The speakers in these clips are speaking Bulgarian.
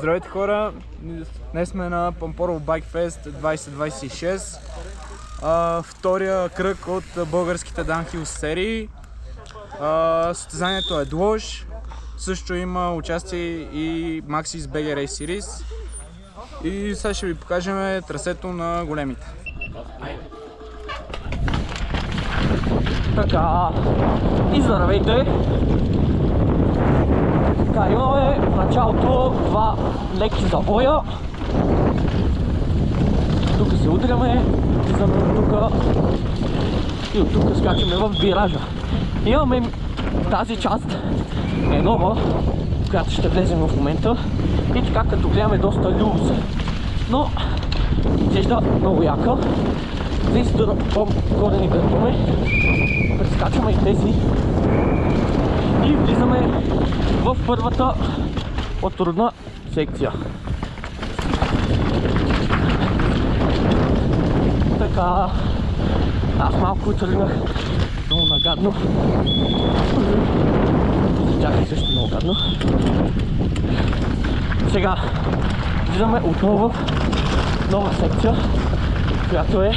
Здравейте хора, днес сме на Пампорово Байк Фест 2026, втория кръг от българските Downhill серии. Състезанието е Длож, също има участие и Maxis BG Race Series и сега ще ви покажем трасето на големите. Така, и здравейте! Така, имаме в началото два леки завоя. Тук се удряме, влизаме от тук и от тук скачаме в виража. Имаме тази част е нова, в която ще влезем в момента и така като гледаме доста люз, но изглежда много яка. Здесь по-горе ни гърбваме, прескачаме и тези и влизаме в първата по-трудна секция. Така, аз малко тръгнах много нагадно. За тях е също много гадно. Сега влизаме отново в нова секция, която е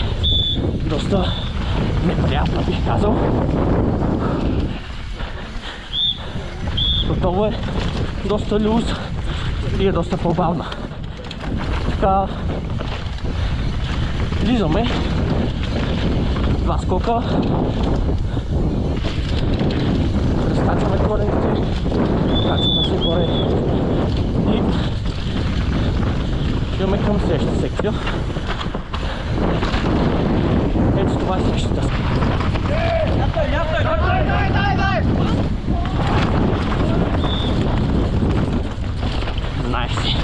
доста неприятна, бих казал. Отново е доста люз и е доста по-бавна. Така, влизаме, два скока, разкачваме корените, качваме се горе и идваме към следващата секция. Ето това е следващата. Знаеш си.